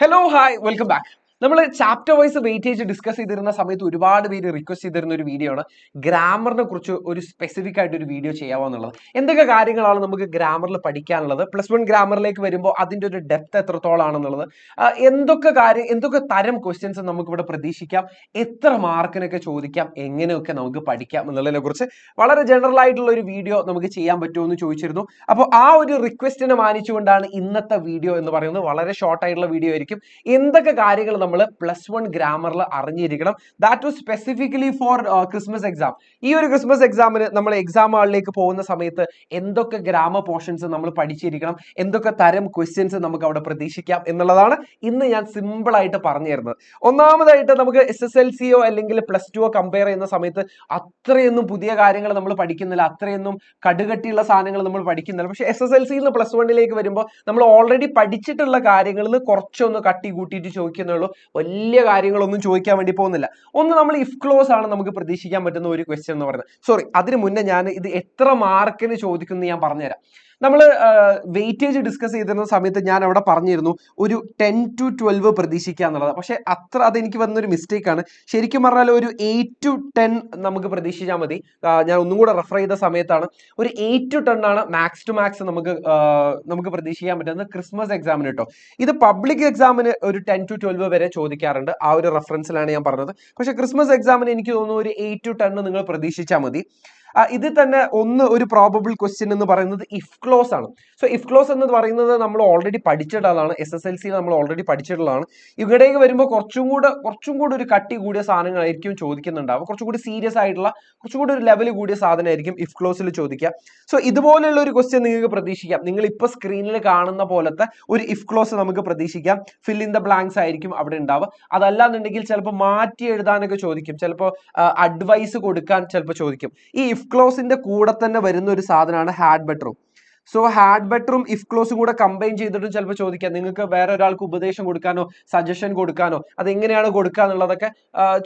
Hello hi welcome back. നമ്മൾ chapter wise weightage discuss ചെയ്തിരുന്ന സമയത്ത് ഒരുപാട് പേര് റിക്വസ്റ്റ് ചെയ്തിരുന്ന ഒരു വീഡിയോ ആണ് ഗ്രാമറിനെ കുറിച്ച് ഒരു സ്പെസിഫിക് ആയിട്ട് ഒരു വീഡിയോ ചെയ്യാമോ എന്നുള്ളത്. എന്തൊക്കെ കാര്യങ്ങളാണ് നമുക്ക് ഗ്രാമറിൽ പഠിക്കാനുള്ളത്, +1 ഗ്രാമറിലേക്ക് വരുമ്പോൾ അതിന്റെ ഒരു ഡെപ്ത് എത്രത്തോളാണെന്നുള്ളത്, എന്തൊക്കെ തരം ക്വസ്റ്റ്യൻസ് നമുക്ക് ഇവിടെ പ്രതീക്ഷിക്കാം, എത്ര മാർക്കിനൊക്കെ ചോദിക്കാം, എങ്ങനെയൊക്കെ നമുക്ക് പഠിക്കാം എന്നുള്ളതിനെ കുറിച്ച് വളരെ ജനറൽ ആയിട്ടുള്ള ഒരു വീഡിയോ നമുക്ക് ചെയ്യാൻ പറ്റുമോ എന്ന് ചോദിച്ചിരുന്നു. അപ്പോൾ ആ ഒരു റിക്വസ്റ്റിനെ മാനിച്ചുകൊണ്ടാണ് ഇന്നത്തെ വീഡിയോ എന്ന് പറയുന്നത്. വളരെ ഷോർട്ട് ആയിട്ടുള്ള വീഡിയോ ആയിരിക്കും. എന്തൊക്കെ കാര്യങ്ങൾ നമ്മൾ +1 ഗ്രാമറിൽ അറിഞ്ഞിരിക്കണം, that was specifically four Christmas exam. ഈ ഒരു ക്രിസ്മസ് എക്സാമിന് നമ്മൾ എക്സാം ഹാളിലേക്ക് പോകുന്ന സമയത്ത് എന്തൊക്കെ ഗ്രാമർ പോർഷൻസ് നമ്മൾ പഠിച്ചിരിക്കണം, എന്തൊക്കെ തരം ക്വസ്റ്റ്യൻസ് നമുക്ക് അവിടെ പ്രതീക്ഷിക്കാം എന്നുള്ളതാണ് ഇന്ന് ഞാൻ സിമ്പിൾ ആയിട്ട് പറഞ്ഞു തരുന്നത്. ഒന്നാമതായിട്ട് നമുക്ക് SSLCയോ അല്ലെങ്കിൽ +2 കമ്പയർ ചെയ്യുന്ന സമയത്ത് അത്രയൊന്നും പുതിയ കാര്യങ്ങൾ നമ്മൾ പഠിക്കുന്നില്ല, അത്രയൊന്നും കടുകട്ടിയുള്ള സാധനങ്ങൾ നമ്മൾ പഠിക്കുന്നില്ല. പക്ഷെ SSLCയിൽ നിന്ന് +1ലേക്ക് വരുമ്പോൾ നമ്മൾ ഓൾറെഡി പഠിച്ചിട്ടുള്ള കാര്യങ്ങളിൽ നിന്ന് കുറച്ചൊന്ന് കട്ടി കൂട്ടിയിട്ട് ചോദിക്കുന്നുള്ളൂ. വലിയ കാര്യങ്ങളൊന്നും ചോദിക്കാൻ വേണ്ടി പോകുന്നില്ല. ഒന്ന് നമ്മൾ ഇഫ് ക്ലോസ് ആണ് നമുക്ക് പ്രതീക്ഷിക്കാൻ പറ്റുന്ന ഒരു ക്വസ്റ്റ്യൻ എന്ന് പറയുന്നത്. സോറി, അതിന് മുന്നേ ഞാൻ ഇത് എത്ര മാർക്കിന് ചോദിക്കുന്നു ഞാൻ പറഞ്ഞുതരാം. നമ്മൾ വെയിറ്റേജ് ഡിസ്കസ് ചെയ്തിരുന്ന സമയത്ത് ഞാൻ അവിടെ പറഞ്ഞിരുന്നു ഒരു 10 to 12 പ്രതീക്ഷിക്കുക എന്നുള്ളത്. പക്ഷെ അതെനിക്ക് വന്നൊരു മിസ്റ്റേക്ക് ആണ്. ശരിക്കും പറഞ്ഞാൽ ഒരു 8 to 10 നമുക്ക് പ്രതീക്ഷിച്ചാൽ മതി. ഞാൻ ഒന്നും കൂടെ റെഫർ ചെയ്ത സമയത്താണ് ഒരു 8 to 10 ആണ് മാക്സ് ടു മാക്സ് നമുക്ക് പ്രതീക്ഷിക്കാൻ പറ്റുന്നത് ക്രിസ്മസ് എക്സാമിന് കേട്ടോ. ഇത് പബ്ലിക് എക്സാമിന് ഒരു 10 to 12 വരെ ചോദിക്കാറുണ്ട്. ആ ഒരു റെഫറൻസിലാണ് ഞാൻ പറഞ്ഞത്. പക്ഷെ ക്രിസ്മസ് എക്സാമിന് എനിക്ക് തോന്നുന്നു ഒരു 8 to 10 നിങ്ങൾ പ്രതീക്ഷിച്ചാൽ മതി. ഇത് തന്നെ ഒരു പ്രോബബിൾ ക്വസ്റ്റ്യൻ എന്ന് പറയുന്നത് ഇഫ് ക്ലോസ് ആണ്. സോ ഇഫ് ക്ലോസ് എന്ന് പറയുന്നത് നമ്മൾ ഓൾറെഡി പഠിച്ചിട്ടുള്ളതാണ്, SSLCയിൽ നമ്മൾ ഓൾറെഡി പഠിച്ചിട്ടുള്ളതാണ്. ഇവിടേക്ക് വരുമ്പോൾ കുറച്ചും കൂടെ ഒരു കട്ടി കൂടിയ സാധനങ്ങളായിരിക്കും ചോദിക്കുന്നുണ്ടാവുക. കുറച്ചും കൂടി സീരിയസ് ആയിട്ടുള്ള, കുറച്ചും കൂടി ഒരു ലെവൽ കൂടിയ സാധനമായിരിക്കും ഇഫ് ക്ലോസിൽ ചോദിക്കുക. സോ ഇതുപോലെയുള്ള ഒരു ക്വസ്റ്റ്യൻ നിങ്ങൾക്ക് പ്രതീക്ഷിക്കാം. നിങ്ങൾ ഇപ്പോൾ സ്ക്രീനിൽ കാണുന്ന പോലത്തെ ഒരു ഇഫ് ക്ലോസ് നമുക്ക് പ്രതീക്ഷിക്കാം. ഫിൽ ഇൻ ദ ബ്ലാങ്ക്സ് ആയിരിക്കും അവിടെ ഉണ്ടാവുക. അതല്ലാന്നുണ്ടെങ്കിൽ ചിലപ്പോൾ മാറ്റി എഴുതാനൊക്കെ ചോദിക്കും, ചിലപ്പോൾ അഡ്വൈസ് കൊടുക്കാൻ ചിലപ്പോൾ ചോദിക്കും. ഈ ഇഫ് ക്ലോസിന്റെ കൂടെ തന്നെ വരുന്ന ഒരു സാധനമാണ് ഹാഡ് ബെറ്ററും. സോ ഹാഡ് ബെറ്ററും ഇഫ് ക്ലോസും കൂടെ കമ്പൈൻ ചെയ്തിട്ടും ചിലപ്പോൾ ചോദിക്കാം. നിങ്ങൾക്ക് വേറെ ഒരാൾക്ക് ഉപദേശം കൊടുക്കാനോ സജഷൻ കൊടുക്കാനോ അതെങ്ങനെയാണ് കൊടുക്കുക എന്നുള്ളതൊക്കെ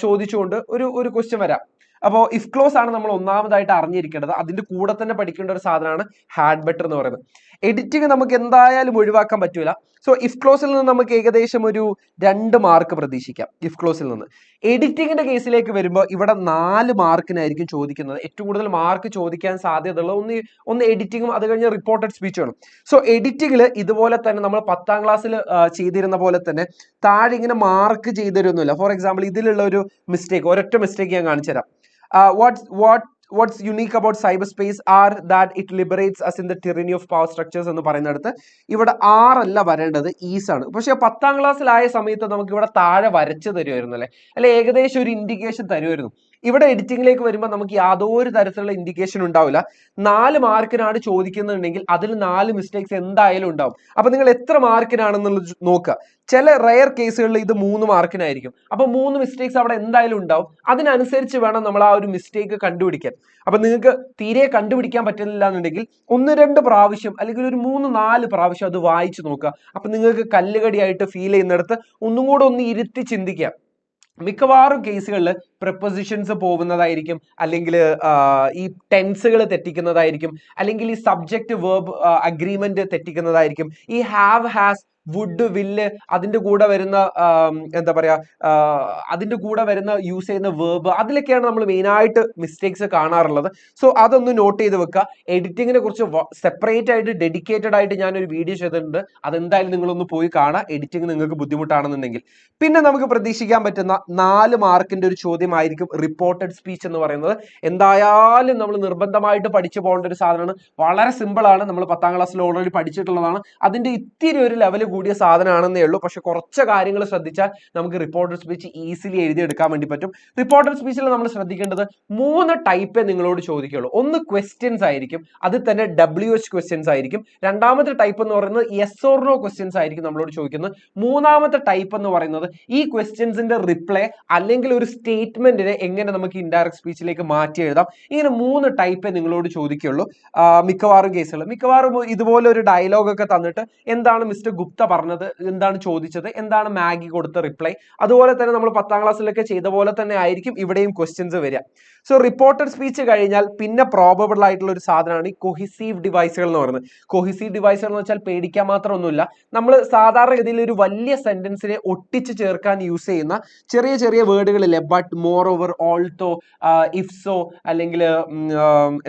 ചോദിച്ചുകൊണ്ട് ഒരു ക്വസ്റ്റ്യൻ വരാം. അപ്പോൾ ഇഫ് ക്ലോസ് ആണ് നമ്മൾ ഒന്നാമതായിട്ട് അറിഞ്ഞിരിക്കേണ്ടത്. അതിന്റെ കൂടെ തന്നെ പഠിക്കേണ്ട ഒരു സാധനമാണ് ഹാഡ് ബെറ്റർ എന്ന് പറയുന്നത്. എഡിറ്റിംഗ് നമുക്ക് എന്തായാലും ഒഴിവാക്കാൻ പറ്റൂല. സോ ഇഫ് ക്ലോസിൽ നിന്ന് നമുക്ക് ഏകദേശം ഒരു 2 മാർക്ക് പ്രതീക്ഷിക്കാം ഇഫ് ക്ലോസിൽ നിന്ന്. എഡിറ്റിംഗിന്റെ കേസിലേക്ക് വരുമ്പോൾ ഇവിടെ 4 മാർക്കിനായിരിക്കും ചോദിക്കുന്നത്. ഏറ്റവും കൂടുതൽ മാർക്ക് ചോദിക്കാൻ സാധ്യതയുള്ള ഒന്ന് എഡിറ്റിംഗും അത് കഴിഞ്ഞ് റിപ്പോർട്ടഡ് സ്പീച്ചുകളും. സോ എഡിറ്റിംഗിൽ ഇതുപോലെ തന്നെ നമ്മൾ 10ാം ക്ലാസ്സിൽ ചെയ്തിരുന്ന പോലെ തന്നെ താഴെ ഇങ്ങനെ മാർക്ക് ചെയ്തിരുന്നില്ല. ഫോർ എക്സാമ്പിൾ ഇതിലുള്ള ഒരു മിസ്റ്റേക്ക്, ഒരൊറ്റ മിസ്റ്റേക്ക് ഞാൻ കാണിച്ചു തരാം. What's unique about cyberspace are that it liberates us in the tyranny of power structures എന്ന് പറയുന്നിടത്ത് ഇവിടെ അല്ല വരേണ്ടത് ഈസ് ആണ്. പക്ഷെ 10ാം ക്ലാസ്സിലായ സമയത്ത് നമുക്ക് ഇവിടെ താഴെ വരച്ചു തരുമായിരുന്നു അല്ലെ ഏകദേശം ഒരു ഇൻഡിക്കേഷൻ തരുമായിരുന്നു. ഇവിടെ എഡിറ്റിംഗിലേക്ക് വരുമ്പോൾ നമുക്ക് യാതൊരു തരത്തിലുള്ള ഇൻഡിക്കേഷൻ ഉണ്ടാവില്ല. 4 മാർക്കിനാണ് ചോദിക്കുന്നുണ്ടെങ്കിൽ അതിൽ 4 മിസ്റ്റേക്സ് എന്തായാലും ഉണ്ടാവും. അപ്പൊ നിങ്ങൾ എത്ര മാർക്കിനാണെന്നുള്ളത് നോക്കുക. ചില റയർ കേസുകളിൽ ഇത് 3 മാർക്കിനായിരിക്കും. അപ്പൊ 3 മിസ്റ്റേക്സ് അവിടെ എന്തായാലും ഉണ്ടാവും. അതിനനുസരിച്ച് വേണം നമ്മൾ ആ ഒരു മിസ്റ്റേക്ക് കണ്ടുപിടിക്കാൻ. അപ്പൊ നിങ്ങൾക്ക് തീരെ കണ്ടുപിടിക്കാൻ പറ്റുന്നില്ല എന്നുണ്ടെങ്കിൽ 1-2 പ്രാവശ്യം അല്ലെങ്കിൽ ഒരു 3-4 പ്രാവശ്യം അത് വായിച്ചു നോക്കുക. അപ്പൊ നിങ്ങൾക്ക് കല്ലുകടിയായിട്ട് ഫീൽ ചെയ്യുന്നിടത്ത് ഒന്നും കൂടെ ഒന്ന് ഇരുത്തി ചിന്തിക്കുക. മിക്കവാറും കേസുകളിൽ പ്രിപ്പോസിഷൻസ് പോകുന്നതായിരിക്കും, അല്ലെങ്കിൽ ഈ ടെൻസുകൾ തെറ്റിക്കുന്നതായിരിക്കും, അല്ലെങ്കിൽ ഈ സബ്ജക്റ്റ് വേർബ് അഗ്രിമെന്റ് തെറ്റിക്കുന്നതായിരിക്കും. ഈ ഹാവ്, ഹാസ്, വുഡ്, വില്ല് അതിന്റെ കൂടെ വരുന്ന എന്താ പറയാ അതിന്റെ കൂടെ വരുന്ന യൂസ് ചെയ്യുന്ന വേർബ്, അതിലൊക്കെയാണ് നമ്മൾ മെയിനായിട്ട് മിസ്റ്റേക്സ് കാണാറുള്ളത്. സോ അതൊന്ന് നോട്ട് ചെയ്ത് വെക്കുക. എഡിറ്റിങ്ങിനെ കുറിച്ച് സെപ്പറേറ്റ് ആയിട്ട് ഡെഡിക്കേറ്റഡ് ആയിട്ട് ഞാനൊരു വീഡിയോ ചെയ്തിട്ടുണ്ട്. അതെന്തായാലും നിങ്ങളൊന്ന് പോയി കാണാം, എഡിറ്റിംഗ് നിങ്ങൾക്ക് ബുദ്ധിമുട്ടാണെന്നുണ്ടെങ്കിൽ. പിന്നെ നമുക്ക് പ്രതീക്ഷിക്കാൻ പറ്റുന്ന 4 മാർക്കിന്റെ ഒരു ചോദ്യമായിരിക്കും റിപ്പോർട്ടഡ് സ്പീച്ച് എന്ന് പറയുന്നത്. എന്തായാലും നമ്മൾ നിർബന്ധമായിട്ട് പഠിച്ചു പോകേണ്ട ഒരു സാധനമാണ്. വളരെ സിമ്പിൾ ആണ്, നമ്മൾ 10ാം ക്ലാസ്സിൽ ഓൾറെഡി പഠിച്ചിട്ടുള്ളതാണ്. അതിന്റെ ഇത്തിരി ഒരു ലെവൽ കൂടിയ സാധനമാണെന്നേ ഉള്ളൂ. പക്ഷെ കുറച്ച് കാര്യങ്ങൾ ശ്രദ്ധിച്ചാൽ നമുക്ക് റിപ്പോർട്ടഡ് സ്പീച്ച് ഈസിലി എഴുതിയെടുക്കാൻ വേണ്ടി പറ്റും. റിപ്പോർട്ടഡ് സ്പീച്ചിൽ നമ്മൾ ശ്രദ്ധിക്കേണ്ടത് 3 ടൈപ്പേ നിങ്ങളോട് ചോദിക്കുള്ളൂ. ഒന്ന് ക്വസ്റ്റ്യൻസ് ആയിരിക്കും, അതിൽ തന്നെ WH ക്വസ്റ്റ്യൻസ് ആയിരിക്കും. രണ്ടാമത്തെ ടൈപ്പ് എന്ന് പറയുന്നത് യെസ് ഓർ നോ ക്വസ്റ്റ്യൻസ് ആയിരിക്കും നമ്മളോട് ചോദിക്കുന്നത്. മൂന്നാമത്തെ ടൈപ്പ് എന്ന് പറയുന്നത് ഈ ക്വസ്റ്റ്യൻസിന്റെ റിപ്ലൈ അല്ലെങ്കിൽ ഒരു സ്റ്റേറ്റ്മെന്റിനെ എങ്ങനെ നമുക്ക് ഇൻഡയറക്റ്റ് സ്പീച്ചിലേക്ക് മാറ്റി എഴുതാം. ഇങ്ങനെ 3 ടൈപ്പേ നിങ്ങളോട് ചോദിക്കുള്ളൂ മിക്കവാറും കേസുകൾ. മിക്കവാറും ഇതുപോലെ ഒരു ഡയലോഗ് ഒക്കെ തന്നിട്ട് എന്താണ് മിസ്റ്റർ ഗുപ്ത ഗുപ്ത പറഞ്ഞത്, എന്താണ് ചോദിച്ചത്, എന്താണ് മാഗി കൊടുത്ത റിപ്ലൈ, അതുപോലെ തന്നെ നമ്മൾ 10ാം ക്ലാസ്സിലൊക്കെ ചെയ്ത പോലെ തന്നെ ആയിരിക്കും ഇവിടെയും ക്വസ്റ്റ്യൻസ് വരിക. സോ റിപ്പോർട്ടഡ് സ്പീച്ച് കഴിഞ്ഞാൽ പിന്നെ പ്രോബബിൾ ആയിട്ടുള്ള ഒരു സാധനമാണ് ഈ കൊഹിസീവ് ഡിവൈസുകൾ എന്ന് പറയുന്നത്. കൊഹിസീവ് ഡിവൈസുകൾ എന്ന് വെച്ചാൽ പേടിക്കാൻ മാത്രമൊന്നുമില്ല, നമ്മൾ സാധാരണഗതിയിൽ ഒരു വലിയ സെന്റൻസിനെ ഒട്ടിച്ച് ചേർക്കാൻ യൂസ് ചെയ്യുന്ന ചെറിയ ചെറിയ വേർഡുകളില്ലേ, but, more over, also, if so, അല്ലെങ്കിൽ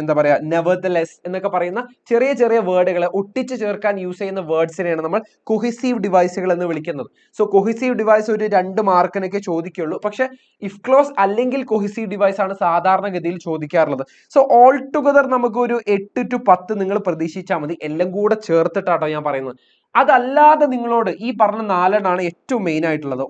എന്താ പറയാ, നെവർദലെസ് എന്നൊക്കെ പറയുന്ന ചെറിയ ചെറിയ വേർഡുകളെ ഒട്ടിച്ച് ചേർക്കാൻ യൂസ് ചെയ്യുന്ന വേർഡ്സിനെയാണ് നമ്മൾ കൊഹിസീവ് ഡിവൈസുകൾ എന്ന് വിളിക്കുന്നത്. സോ കൊഹിസീവ് ഡിവൈസ് ഒരു 2 മാർക്കിനൊക്കെ ചോദിക്കുള്ളൂ. പക്ഷെ ഇഫ് ക്ലോസ് അല്ലെങ്കിൽ കൊഹിസീവ് ഡിവൈസ് ആണ് സാധാരണഗതിയിൽ ചോദിക്കാറുള്ളത്. സോ ഓൾ ടുഗദർ നമുക്ക് ഒരു 8 to 10 നിങ്ങൾ പ്രതീക്ഷിച്ചാൽ മതി, എല്ലാം കൂടെ ചേർത്തിട്ടാട്ടോ ഞാൻ പറയുന്നത്. അതല്ലാതെ നിങ്ങളോട് ഈ പറഞ്ഞ 4 ഏറ്റവും മെയിൻ ആയിട്ടുള്ളത്.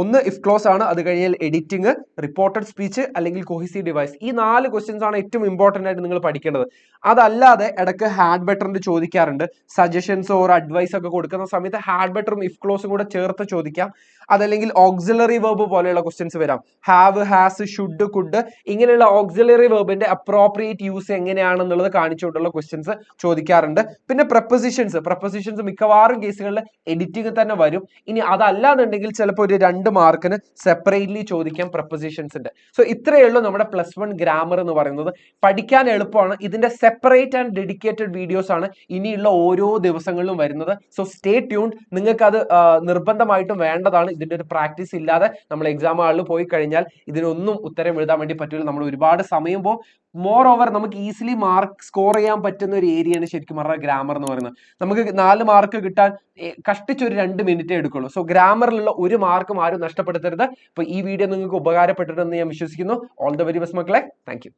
ഒന്ന് ഇഫ് ക്ലോസ് ആണ്, അത് കഴിഞ്ഞാൽ എഡിറ്റിംഗ്, റിപ്പോർട്ടഡ് സ്പീച്ച് അല്ലെങ്കിൽ കൊഹിസീവ് ഡിവൈസ്. ഈ 4 ക്വസ്റ്റ്യൻസ് ആണ് ഏറ്റവും ഇമ്പോർട്ടന്റ് ആയിട്ട് നിങ്ങൾ പഠിക്കേണ്ടത്. അതല്ലാതെ ഇടയ്ക്ക് ഹാഡ് ബെറ്ററിന്റെ ചോദിക്കാറുണ്ട്, സജഷൻസ് ഓർ അഡ്വൈസ് ഒക്കെ കൊടുക്കുന്ന സമയത്ത് ഹാഡ് ബെറ്ററും ഇഫ് ക്ലോസും കൂടെ ചേർത്ത് ചോദിക്കാം. അതല്ലെങ്കിൽ ഓക്സിലറി വെർബ് പോലെയുള്ള ക്വസ്റ്റ്യൻസ് വരാം, ഹാവ്, ഹാസ്, ഷുഡ്, കുഡ്, ഇങ്ങനെയുള്ള ഓക്സിലറി വെർബിന്റെ അപ്രോപ്രിയേറ്റ് യൂസ് എങ്ങനെയാണെന്നുള്ളത് കാണിച്ചുകൊണ്ടുള്ള ക്വസ്റ്റ്യൻസ് ചോദിക്കാറുണ്ട്. പിന്നെ പ്രപ്പോസിഷൻസ് മിക്കവാറും കേസുകളിൽ എഡിറ്റിംഗ് തന്നെ വരും. ഇനി അതല്ലാന്നുണ്ടെങ്കിൽ ചിലപ്പോൾ ഒരു 2 മാർക്കിന് സെപ്പറേറ്റ്ലി ചോദിക്കാം പ്രപ്പോസിഷൻസിന്റെ. സോ ഇത്രയേ ഉള്ളൂ നമ്മുടെ +1 ഗ്രാമർ എന്ന് പറയുന്നത്. പഠിക്കാൻ എളുപ്പമാണ്. ഇതിന്റെ സെപ്പറേറ്റ് ആൻഡ് ഡെഡിക്കേറ്റഡ് വീഡിയോസ് ആണ് ഇനിയുള്ള ഓരോ ദിവസങ്ങളിലും വരുന്നത്. So stay tuned. നിങ്ങൾക്ക് അത് നിർബന്ധമായിട്ടും വേണ്ടതാണ്. ഇതിന്റെ ഒരു പ്രാക്ടീസ് ഇല്ലാതെ നമ്മൾ എക്സാം ഹാളിൽ പോയി കഴിഞ്ഞാൽ ഇതിനൊന്നും ഉത്തരം എഴുതാൻ വേണ്ടി പറ്റില്ല. നമ്മൾ ഒരുപാട് സമയം പോകും. മോർ ഓവർ നമുക്ക് ഈസിലി മാർക്ക് സ്കോർ ചെയ്യാൻ പറ്റുന്ന ഒരു ഏരിയയാണ് ശരിക്കും പറഞ്ഞാൽ ഗ്രാമർ എന്ന് പറയുന്നത്. നമുക്ക് 4 മാർക്ക് കിട്ടാൻ കഷ്ടിച്ചൊരു 2 മിനിറ്റേ എടുക്കുള്ളൂ. സോ ഗ്രാമറിലുള്ള 1 മാർക്കും ആരും നഷ്ടപ്പെടുത്തരുത്. അപ്പൊ ഈ വീഡിയോ നിങ്ങൾക്ക് ഉപകാരപ്പെട്ടിട്ടുണ്ടെന്ന് ഞാൻ വിശ്വസിക്കുന്നു. ഓൾ ദ വെരി ബെസ്റ്റ് മക്കളെ. Thank you.